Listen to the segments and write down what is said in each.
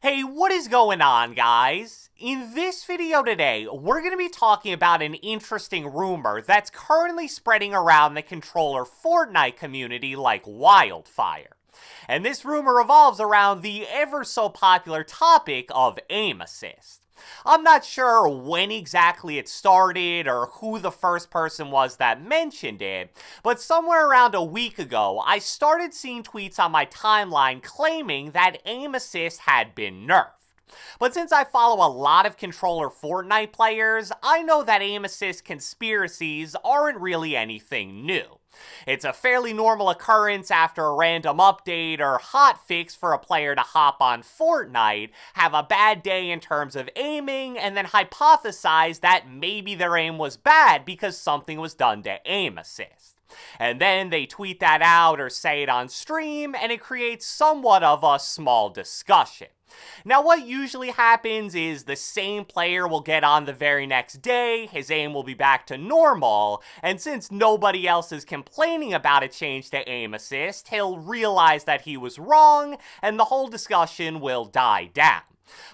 Hey, what is going on, guys? In this video today, we're going to be talking about an interesting rumor that's currently spreading around the controller Fortnite community like wildfire. And this rumor revolves around the ever so popular topic of aim assist. I'm not sure when exactly it started or who the first person was that mentioned it, but somewhere around a week ago, I started seeing tweets on my timeline claiming that aim assist had been nerfed. But since I follow a lot of controller Fortnite players, I know that aim assist conspiracies aren't really anything new. It's a fairly normal occurrence after a random update or hotfix for a player to hop on Fortnite, have a bad day in terms of aiming, and then hypothesize that maybe their aim was bad because something was done to aim assist. And then they tweet that out or say it on stream, and it creates somewhat of a small discussion. Now, what usually happens is the same player will get on the very next day, his aim will be back to normal, and since nobody else is complaining about a change to aim assist, he'll realize that he was wrong, and the whole discussion will die down.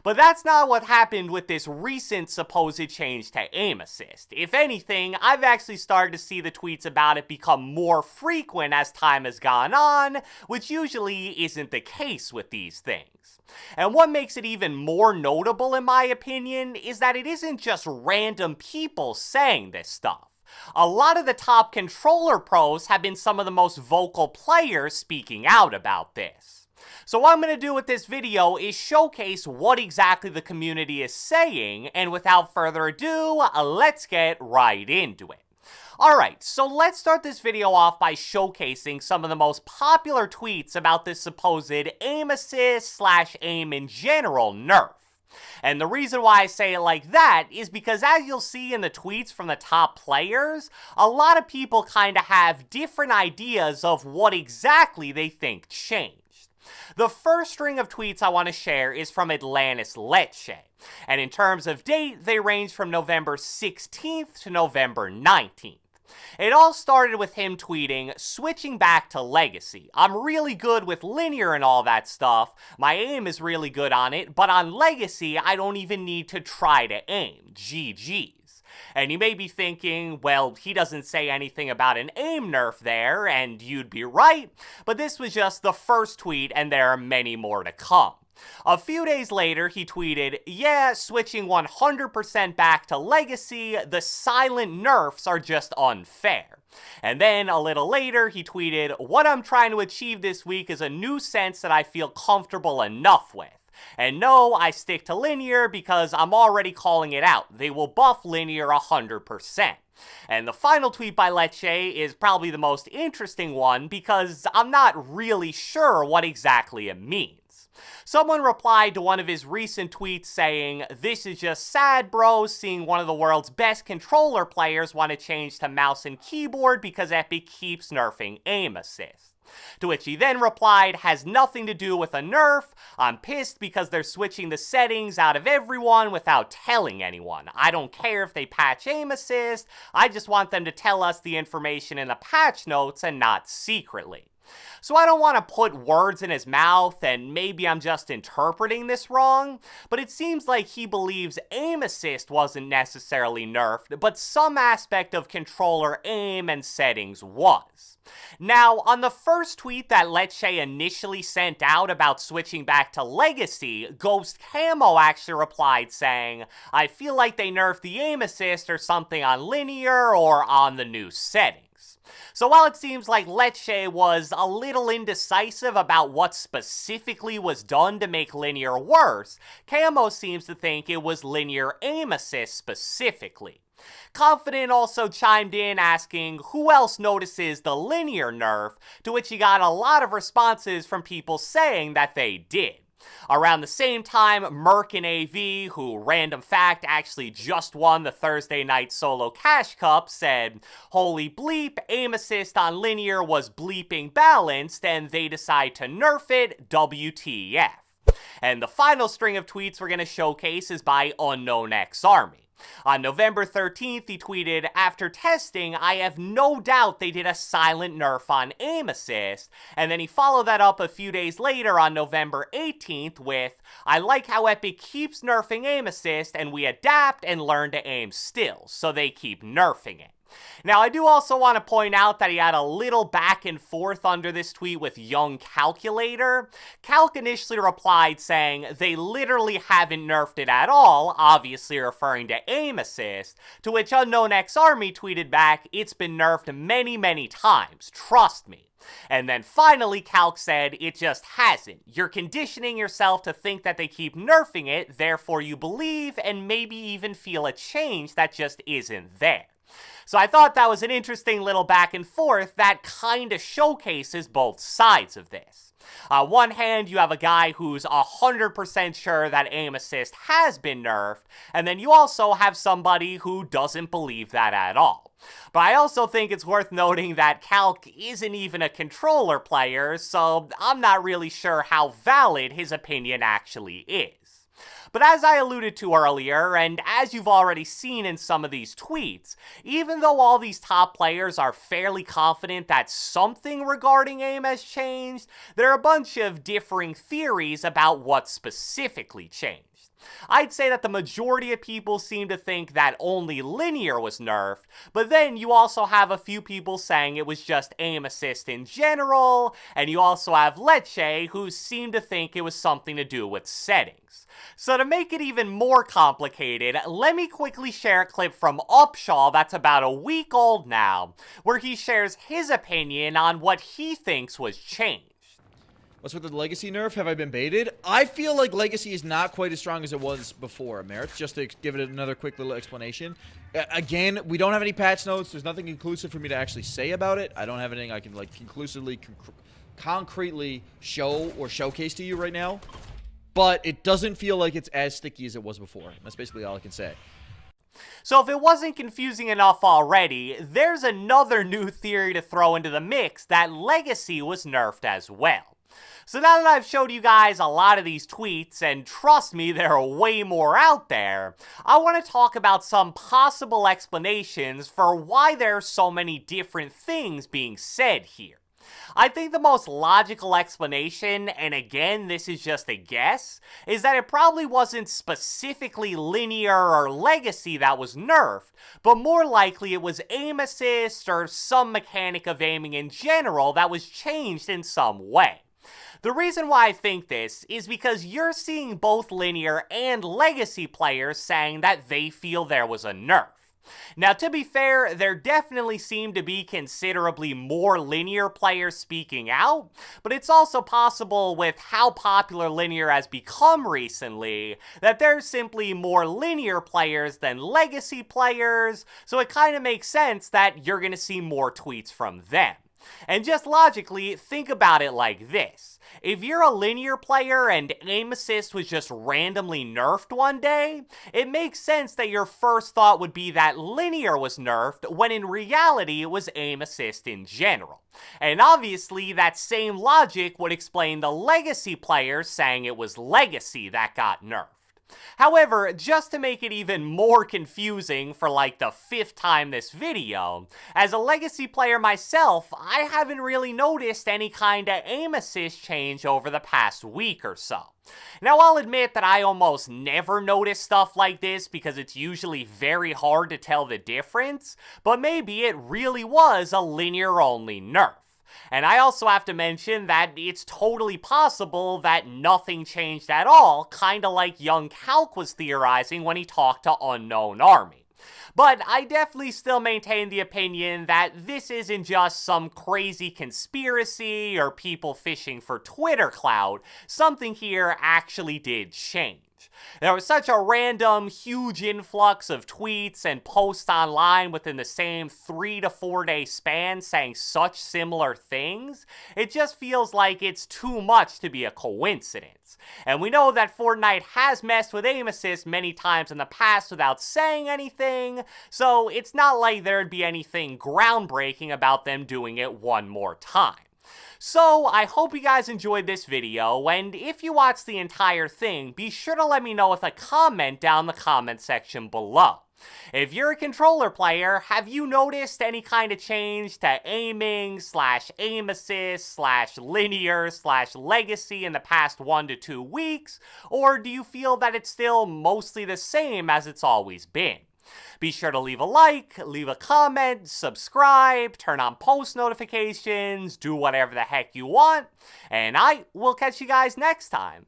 But that's not what happened with this recent supposed change to aim assist. If anything, I've actually started to see the tweets about it become more frequent as time has gone on, which usually isn't the case with these things. And what makes it even more notable in my opinion is that it isn't just random people saying this stuff. A lot of the top controller pros have been some of the most vocal players speaking out about this. So what I'm going to do with this video is showcase what exactly the community is saying, and without further ado, let's get right into it. Alright, so let's start this video off by showcasing some of the most popular tweets about this supposed aim assist / aim in general nerf. And the reason why I say it like that is because as you'll see in the tweets from the top players, a lot of people kind of have different ideas of what exactly they think changed. The first string of tweets I want to share is from Atlantis Lecce, and in terms of date, they range from November 16th to November 19th. It all started with him tweeting, "Switching back to Legacy. I'm really good with linear and all that stuff. My aim is really good on it, but on Legacy, I don't even need to try to aim. GG's." And you may be thinking, well, he doesn't say anything about an aim nerf there, and you'd be right, but this was just the first tweet and there are many more to come. A few days later, he tweeted, "Yeah, switching 100% back to Legacy, the silent nerfs are just unfair." And then a little later, he tweeted, "What I'm trying to achieve this week is a new sense that I feel comfortable enough with. And no, I stick to linear because I'm already calling it out. They will buff linear 100%. And the final tweet by Lecce is probably the most interesting one because I'm not really sure what exactly it means. Someone replied to one of his recent tweets saying, "This is just sad, bro, seeing one of the world's best controller players want to change to mouse and keyboard because Epic keeps nerfing aim assist." To which he then replied, "Has nothing to do with a nerf. I'm pissed because they're switching the settings out of everyone without telling anyone. I don't care if they patch aim assist. I just want them to tell us the information in the patch notes and not secretly." So I don't want to put words in his mouth, and maybe I'm just interpreting this wrong, but it seems like he believes aim assist wasn't necessarily nerfed, but some aspect of controller aim and settings was. Now, on the first tweet that Lecce initially sent out about switching back to Legacy, Ghost Camo actually replied saying, "I feel like they nerfed the aim assist or something on linear or on the new settings." So while it seems like Lecce was a little indecisive about what specifically was done to make linear worse, Camo seems to think it was linear aim assist specifically. Confident also chimed in asking who else notices the linear nerf, to which he got a lot of responses from people saying that they did. Around the same time, Merc and AV, who random fact actually just won the Thursday night solo cash cup, said, "Holy bleep, aim assist on linear was bleeping balanced and they decide to nerf it, WTF. And the final string of tweets we're going to showcase is by Unknown X Army. On November 13th, he tweeted, "After testing, I have no doubt they did a silent nerf on aim assist." And then he followed that up a few days later on November 18th with, "I like how Epic keeps nerfing aim assist and we adapt and learn to aim still, so they keep nerfing it." Now, I do also want to point out that he had a little back and forth under this tweet with Young Calculator. Calc initially replied saying, "They literally haven't nerfed it at all," obviously referring to aim assist, to which Unknown X Army tweeted back, "It's been nerfed many, many times, trust me." And then finally, Calc said, "It just hasn't. You're conditioning yourself to think that they keep nerfing it, therefore you believe and maybe even feel a change that just isn't there." So I thought that was an interesting little back and forth that kind of showcases both sides of this. On one hand, you have a guy who's 100% sure that aim assist has been nerfed, and then you also have somebody who doesn't believe that at all. But I also think it's worth noting that Calc isn't even a controller player, so I'm not really sure how valid his opinion actually is. But as I alluded to earlier, and as you've already seen in some of these tweets, even though all these top players are fairly confident that something regarding aim has changed, there are a bunch of differing theories about what specifically changed. I'd say that the majority of people seem to think that only linear was nerfed, but then you also have a few people saying it was just aim assist in general, and you also have Lecce who seem to think it was something to do with settings. So to make it even more complicated, let me quickly share a clip from Upshaw that's about a week old now, where he shares his opinion on what he thinks was changed. What's with the Legacy nerf? Have I been baited? I feel like Legacy is not quite as strong as it was before, Merritt. Just to give it another quick little explanation. Again, we don't have any patch notes. There's nothing conclusive for me to actually say about it. I don't have anything I can like conclusively, concretely show or showcase to you right now. But it doesn't feel like it's as sticky as it was before. That's basically all I can say. So if it wasn't confusing enough already, there's another new theory to throw into the mix that Legacy was nerfed as well. So now that I've showed you guys a lot of these tweets, and trust me, there are way more out there, I want to talk about some possible explanations for why there are so many different things being said here. I think the most logical explanation, and again, this is just a guess, is that it probably wasn't specifically linear or legacy that was nerfed, but more likely it was aim assist or some mechanic of aiming in general that was changed in some way. The reason why I think this is because you're seeing both linear and legacy players saying that they feel there was a nerf. Now, to be fair, there definitely seem to be considerably more linear players speaking out, but it's also possible with how popular linear has become recently that there's simply more linear players than legacy players, so it kind of makes sense that you're going to see more tweets from them. And just logically, think about it like this. If you're a linear player and aim assist was just randomly nerfed one day, it makes sense that your first thought would be that linear was nerfed when in reality it was aim assist in general. And obviously that same logic would explain the legacy players saying it was legacy that got nerfed. However, just to make it even more confusing for like the 5th time this video, as a legacy player myself, I haven't really noticed any kind of aim assist change over the past week or so. Now, I'll admit that I almost never notice stuff like this because it's usually very hard to tell the difference, but maybe it really was a linear-only nerf. And I also have to mention that it's totally possible that nothing changed at all, kinda like Young Calc was theorizing when he talked to Unknown Army. But I definitely still maintain the opinion that this isn't just some crazy conspiracy or people fishing for Twitter clout. Something here actually did change. There was such a random, huge influx of tweets and posts online within the same 3 to 4 day span saying such similar things. It just feels like it's too much to be a coincidence. And we know that Fortnite has messed with aim assist many times in the past without saying anything, so it's not like there'd be anything groundbreaking about them doing it one more time. So, I hope you guys enjoyed this video, and if you watched the entire thing, be sure to let me know with a comment down in the comment section below. If you're a controller player, have you noticed any kind of change to aiming / aim assist / linear / legacy in the past 1 to 2 weeks? Or do you feel that it's still mostly the same as it's always been? Be sure to leave a like, leave a comment, subscribe, turn on post notifications, do whatever the heck you want, and I will catch you guys next time.